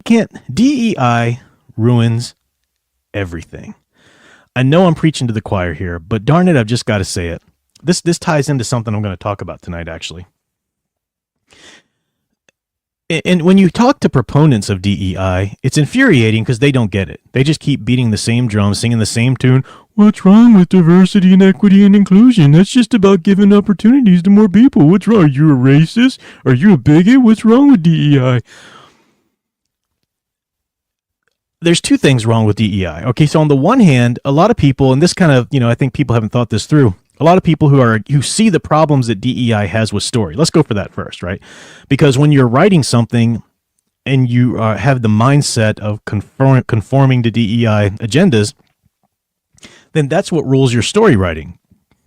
can't DEI ruins everything. I know I'm preaching to the choir here, but darn it, I've just got to say it. This ties into something I'm going to talk about tonight, actually. And when you talk to proponents of DEI, it's infuriating because they don't get it. They just keep beating the same drum, singing the same tune. What's wrong with diversity and equity and inclusion? That's just about giving opportunities to more people. What's wrong? Are you a racist? Are you a bigot? What's wrong with DEI? There's two things wrong with DEI. Okay, so on the one hand, a lot of people, and this kind of, I think people haven't thought this through. A lot of people who see the problems that DEI has with story. Let's go for that first, right? Because when you're writing something and you have the mindset of conforming to DEI agendas, then that's what rules your story writing.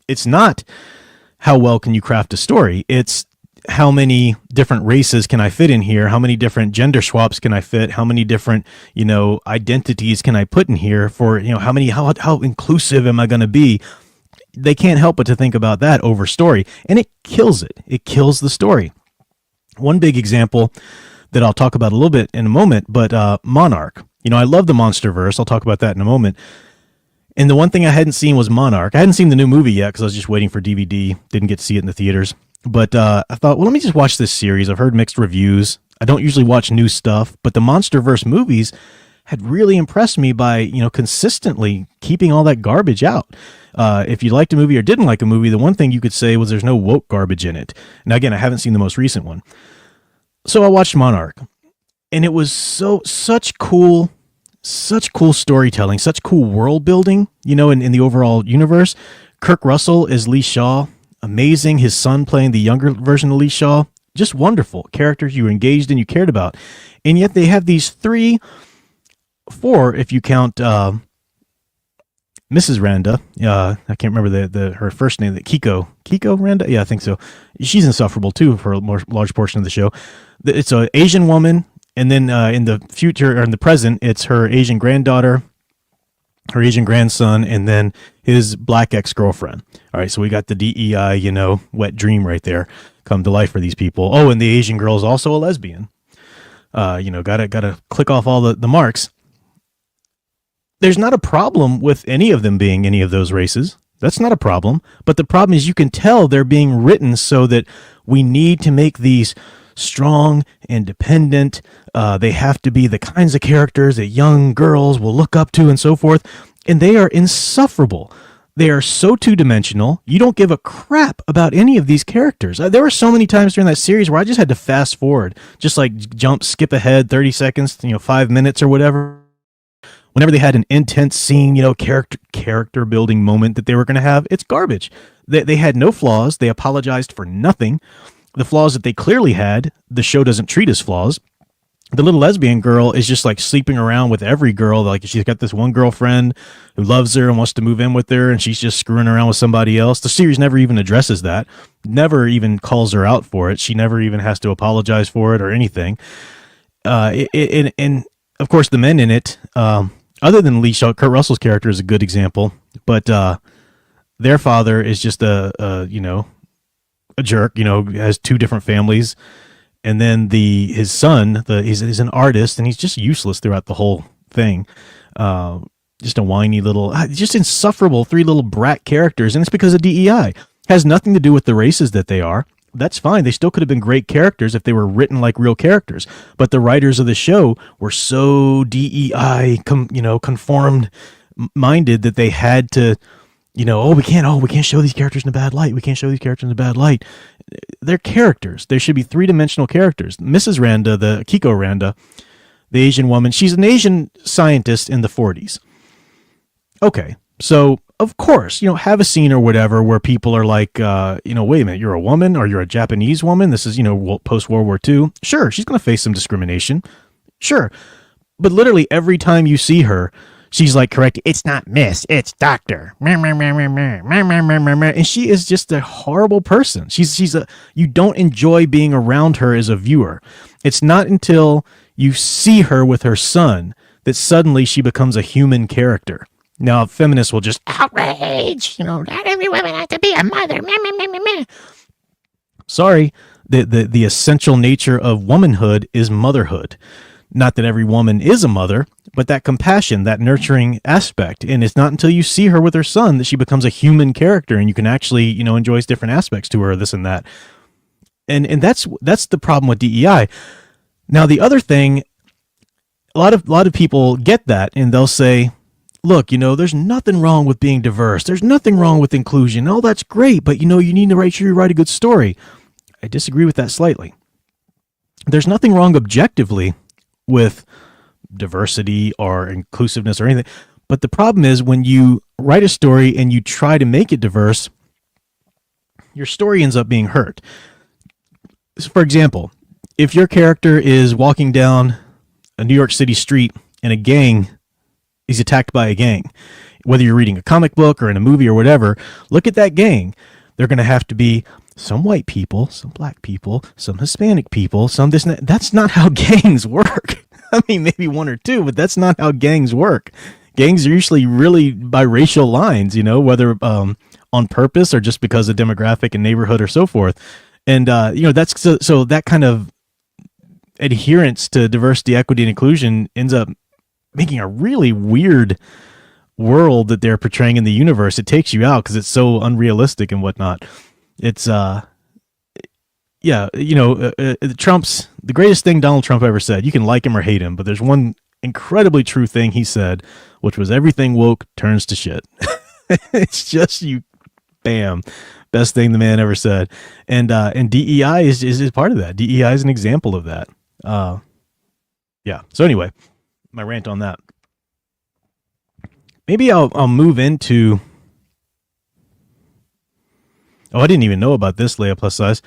It's not how well can you craft a story. It's how many different races can I fit in here? How many different gender swaps can I fit? How many different, identities can I put in here for, how inclusive am I going to be? They can't help but to think about that over story, and it kills it. It kills the story. One big example that I'll talk about a little bit in a moment, but Monarch. I love the Monsterverse. I'll talk about that in a moment. And the one thing I hadn't seen was Monarch. I hadn't seen the new movie yet because I was just waiting for DVD. Didn't get to see it in the theaters. But I thought, well, let me just watch this series. I've heard mixed reviews. I don't usually watch new stuff, but the Monsterverse movies had really impressed me by, consistently keeping all that garbage out. If you liked a movie or didn't like a movie, the one thing you could say was there's no woke garbage in it. Now, again, I haven't seen the most recent one. So I watched Monarch, and it was such cool storytelling, such cool world building, in the overall universe. Kirk Russell is Lee Shaw. Amazing. His son playing the younger version of Lee Shaw. Just wonderful characters you were engaged in, you cared about. And yet they have these four, if you count Mrs. Randa. I can't remember her first name. Kiko Randa. Yeah, I think so. She's insufferable too for a more large portion of the show. It's an Asian woman, and then in the future or in the present, it's her Asian granddaughter, her Asian grandson, and then his black ex-girlfriend. All right, so we got the DEI, wet dream right there come to life for these people. Oh, and the Asian girl is also a lesbian. Gotta click off all the marks. There's not a problem with any of them being any of those races. That's not a problem. But the problem is you can tell they're being written so that we need to make these strong, independent. They have to be the kinds of characters that young girls will look up to and so forth. And they are insufferable. They are so two-dimensional. You don't give a crap about any of these characters. There were so many times during that series where I just had to fast forward, just like skip ahead 30 seconds, 5 minutes or whatever. Whenever they had an intense scene, character building moment that they were going to have, it's garbage. They had no flaws. They apologized for nothing. The flaws that they clearly had, the show doesn't treat as flaws. The little lesbian girl is just like sleeping around with every girl. Like she's got this one girlfriend who loves her and wants to move in with her, and she's just screwing around with somebody else. The series never even addresses that, never even calls her out for it. She never even has to apologize for it or anything. And of course, the men in it, other than Lee Shaw, Kurt Russell's character is a good example, but their father is just a jerk. Has two different families. And then his son, he's an artist, and he's just useless throughout the whole thing. Just a whiny little, just insufferable three little brat characters, and it's because of DEI. Has nothing to do with the races that they are. That's fine. They still could have been great characters if they were written like real characters. But the writers of the show were so DEI, conformed minded that they had to, we can't show these characters in a bad light. We can't show these characters in a bad light. They're characters. There should be three-dimensional characters. Mrs. Randa, the Kiko Randa, the Asian woman, she's an Asian scientist in the 40s. Okay, so of course, have a scene or whatever where people are like, wait a minute, you're a woman or you're a Japanese woman. This is, post-World War II. Sure, she's going to face some discrimination. Sure. But literally every time you see her, she's like, correct, it's not Miss, it's Doctor. And she is just a horrible person. You don't enjoy being around her as a viewer. It's not until you see her with her son that suddenly she becomes a human character. Now, feminists will just outrage, not every woman has to be a mother. Sorry, the essential nature of womanhood is motherhood. Not that every woman is a mother, but that compassion, that nurturing aspect. And it's not until you see her with her son that she becomes a human character, and you can actually, enjoy different aspects to her, this and that. And that's the problem with DEI. Now, the other thing, a lot of people get that, and they'll say, look, there's nothing wrong with being diverse. There's nothing wrong with inclusion. Oh, that's great, but you need to make sure you write a good story. I disagree with that slightly. There's nothing wrong objectively with diversity or inclusiveness or anything. But the problem is when you write a story and you try to make it diverse, your story ends up being hurt. So for example, if your character is walking down a New York City street and a gang is attacked by a gang, whether you're reading a comic book or in a movie or whatever, look at that gang. They're going to have to be some white people, some black people, some Hispanic people, some this and that. That's not how gangs work. I mean, maybe one or two, but that's not how gangs work. Gangs are usually really by racial lines, whether on purpose or just because of demographic and neighborhood or so forth. And, that's so that kind of adherence to diversity, equity, and inclusion ends up making a really weird world that they're portraying in the universe. It takes you out because it's so unrealistic and whatnot. It's Trump's the greatest thing Donald Trump ever said. You can like him or hate him, but there's one incredibly true thing he said, which was everything woke turns to shit. It's just bam, best thing the man ever said. And DEI is part of that. DEI is an example of that. Yeah. So anyway, my rant on that. Maybe I'll move into. Oh, I didn't even know about this, Leia Plus Size.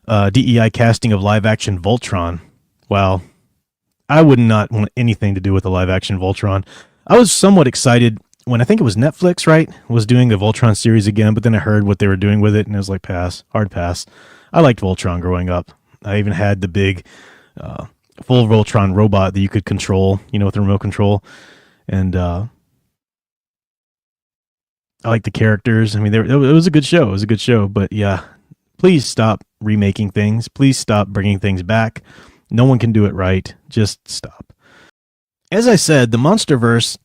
DEI casting of live-action Voltron. Wow. I would not want anything to do with the live-action Voltron. I was somewhat excited when I think it was Netflix, right, was doing the Voltron series again, but then I heard what they were doing with it, and it was like, pass. Hard pass. I liked Voltron growing up. I even had the big full Voltron robot that you could control, with the remote control. And I like the characters. I mean, it was a good show. It was a good show. But yeah, please stop remaking things. Please stop bringing things back. No one can do it right. Just stop. As I said, the Monsterverse,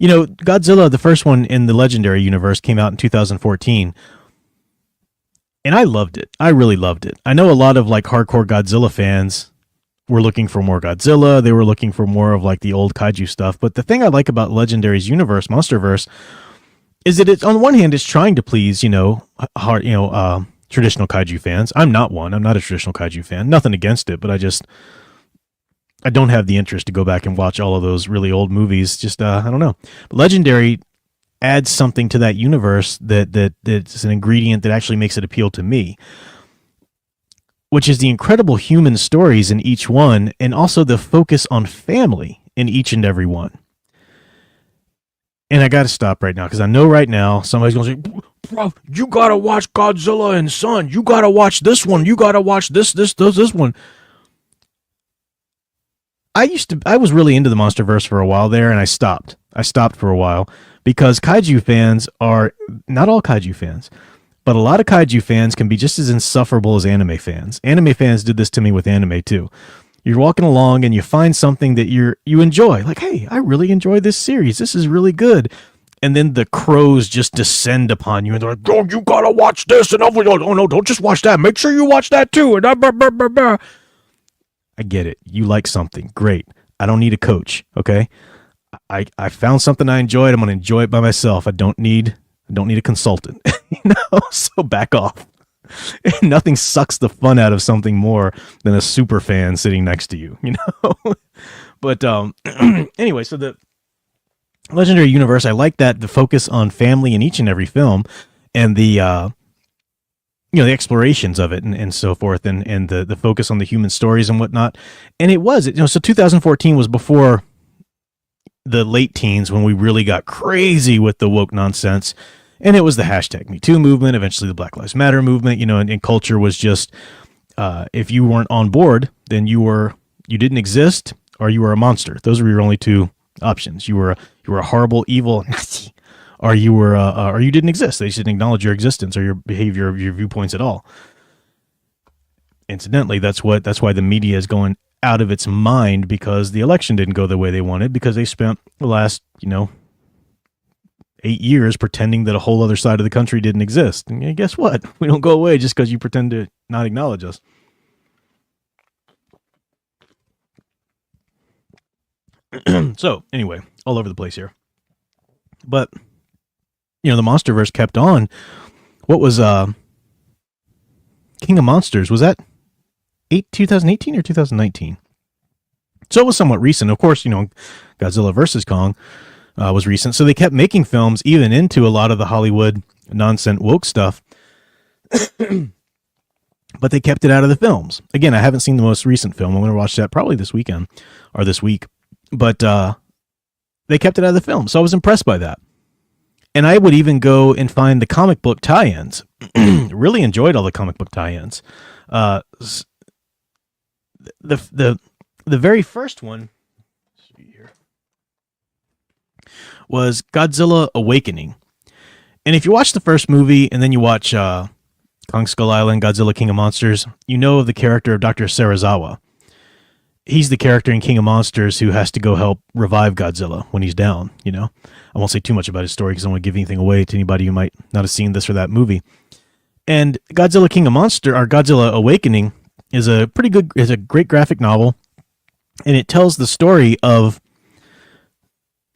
Godzilla, the first one in the Legendary universe, came out in 2014. And I loved it. I really loved it. I know a lot of hardcore Godzilla fans were looking for more Godzilla. They were looking for more of the old kaiju stuff. But the thing I like about Legendary's universe, Monsterverse, is that it's on one hand it's trying to please traditional kaiju fans. I'm not one. I'm not a traditional kaiju fan. Nothing against it, but I don't have the interest to go back and watch all of those really old movies. Just I don't know. But Legendary adds something to that universe that's an ingredient that actually makes it appeal to me, which is the incredible human stories in each one, and also the focus on family in each and every one. And I got to stop right now because I know right now somebody's going to say, bro, you got to watch Godzilla and Son. You got to watch this one. You got to watch this one. I was really into the Monsterverse for a while there, and I stopped. I stopped for a while because kaiju fans are not all kaiju fans, but a lot of kaiju fans can be just as insufferable as anime fans. Anime fans did this to me with anime too. You're walking along and you find something that you enjoy. Like, hey, I really enjoy this series. This is really good. And then the crows just descend upon you and they're like, oh, you gotta watch this. And oh no, don't just watch that. Make sure you watch that too. And I get it. You like something. Great. I don't need a coach. Okay. I found something I enjoyed. I'm going to enjoy it by myself. I don't need a consultant, so back off. Nothing sucks the fun out of something more than a super fan sitting next to you, But anyway, so the Legendary Universe, I like that the focus on family in each and every film, and the the explorations of it and so forth, and the focus on the human stories and whatnot. And it was so 2014 was before the late teens when we really got crazy with the woke nonsense. And it was the hashtag Me Too movement, eventually the Black Lives Matter movement, and culture was just, if you weren't on board, then you didn't exist, or you were a monster. Those were your only two options. You were a horrible, evil Nazi, or you didn't exist. They just didn't acknowledge your existence or your behavior or your viewpoints at all. Incidentally, that's why the media is going out of its mind because the election didn't go the way they wanted, because they spent the last, 8 years pretending that a whole other side of the country didn't exist. And guess what? We don't go away just because you pretend to not acknowledge us. So anyway, all over the place here. But the Monsterverse kept on. What was King of Monsters? Was that 2018 or 2019? So it was somewhat recent. Of course, Godzilla versus Kong was recent. So they kept making films even into a lot of the Hollywood nonsense woke stuff. But they kept it out of the films. Again, I haven't seen the most recent film. I'm going to watch that probably this weekend or this week. But they kept it out of the film. So I was impressed by that. And I would even go and find the comic book tie-ins. Really enjoyed all the comic book tie-ins. The very first one was Godzilla Awakening. And if you watch the first movie and then you watch Kong Skull Island, Godzilla King of Monsters, you know of the character of Dr. Serizawa. He's the character in King of Monsters who has to go help revive Godzilla when he's down, I won't say too much about his story because I don't want to give anything away to anybody who might not have seen this or that movie. And Godzilla King of Monsters, or Godzilla Awakening, is a great graphic novel, and it tells the story of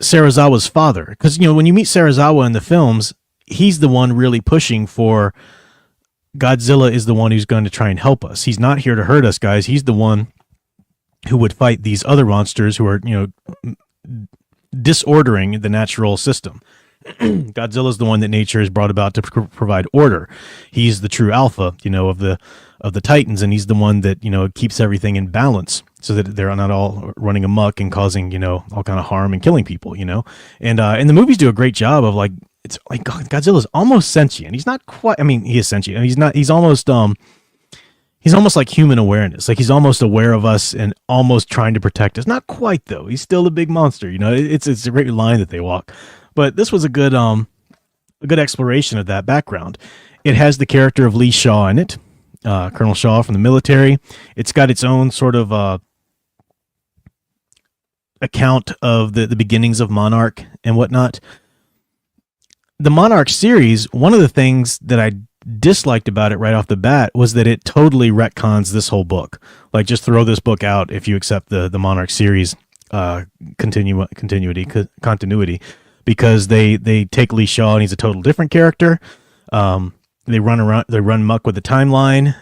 Serizawa's father. Because, when you meet Serizawa in the films, he's the one really pushing for Godzilla is the one who's going to try and help us. He's not here to hurt us, guys. He's the one who would fight these other monsters who are, disordering the natural system. Godzilla's the one that nature has brought about to provide order. He's the true alpha, of the Titans, and he's the one that, keeps everything in balance so that they're not all running amok and causing, all kind of harm and killing people, And the movies do a great job of it's like Godzilla's almost sentient. He's not quite, he is sentient. He's almost like human awareness. Like he's almost aware of us and almost trying to protect us. Not quite though. He's still a big monster. It's a great line that they walk. But this was a good exploration of that background. It has the character of Lee Shaw in it, Colonel Shaw from the military. It's got its own sort of account of the beginnings of Monarch and whatnot. The Monarch series, one of the things that I disliked about it right off the bat was that it totally retcons this whole book. Like, just throw this book out if you accept the Monarch series continuity, because they take Lee Shaw and he's a total different character. They run muck with the timeline.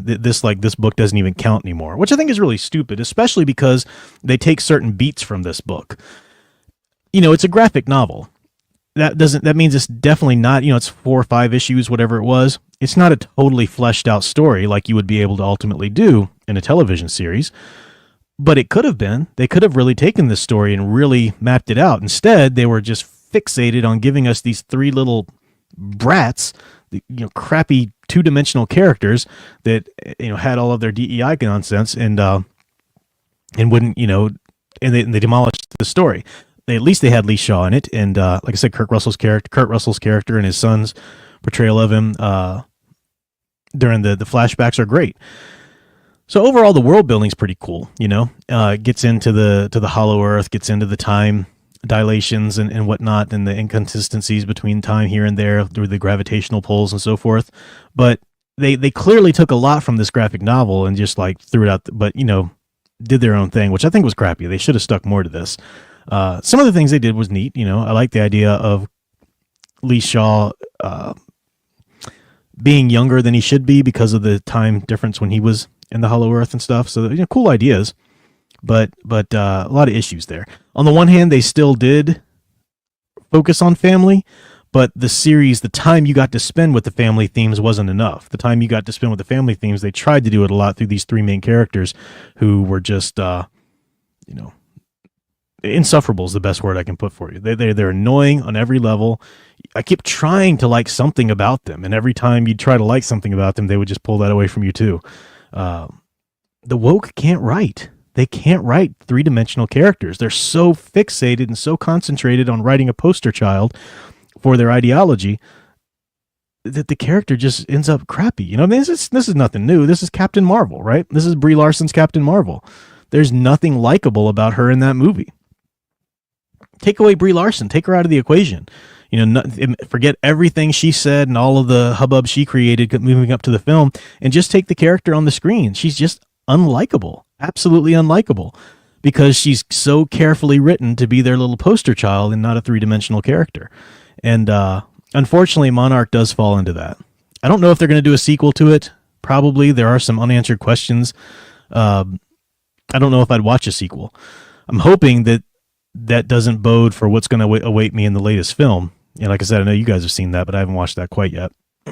This book doesn't even count anymore, which I think is really stupid, especially because they take certain beats from this book. It's a graphic novel. That means it's definitely not, it's 4 or 5 issues, whatever it was. It's not a totally fleshed out story like you would be able to ultimately do in a television series. But it could have been. They could have really taken this story and really mapped it out. Instead, they were just fixated on giving us these 3 little brats, crappy 2-dimensional characters that, had all of their DEI nonsense and wouldn't, and they demolished the story. At least they had Lee Shaw in it, and like I said, Kurt Russell's character and his son's portrayal of him during the flashbacks are great. So overall, the world building's pretty cool. Gets into the Hollow Earth, gets into the time dilations and whatnot, and the inconsistencies between time here and there through the gravitational pulls and so forth. But they clearly took a lot from this graphic novel and just threw it out, but did their own thing, which I think was crappy. They should have stuck more to this. Some of the things they did was neat. I like the idea of Lee Shaw being younger than he should be because of the time difference when he was in the Hollow Earth and stuff. So, cool ideas, but a lot of issues there. On the one hand, they still did focus on family, but the series, the time you got to spend with the family themes wasn't enough. The time you got to spend with the family themes, they tried to do it a lot through these 3 main characters who were just, insufferable is the best word I can put for you. They're annoying on every level. I keep trying to like something about them, and every time you try to like something about them, they would just pull that away from you too. The woke can't write. They can't write 3-dimensional characters. They're so fixated and so concentrated on writing a poster child for their ideology that the character just ends up crappy. This is nothing new. This is Captain Marvel, right? This is Brie Larson's Captain Marvel. There's nothing likable about her in that movie. Take away Brie Larson, take her out of the equation. Forget everything she said and all of the hubbub she created moving up to the film, and just take the character on the screen. She's just unlikable, absolutely unlikable, because she's so carefully written to be their little poster child and not a three-dimensional character. And unfortunately, Monarch does fall into that. I don't know if they're going to do a sequel to it. Probably. There are some unanswered questions. I don't know if I'd watch a sequel. I'm hoping that doesn't bode for what's going to await me in the latest film. And like I said, I know you guys have seen that, but I haven't watched that quite yet.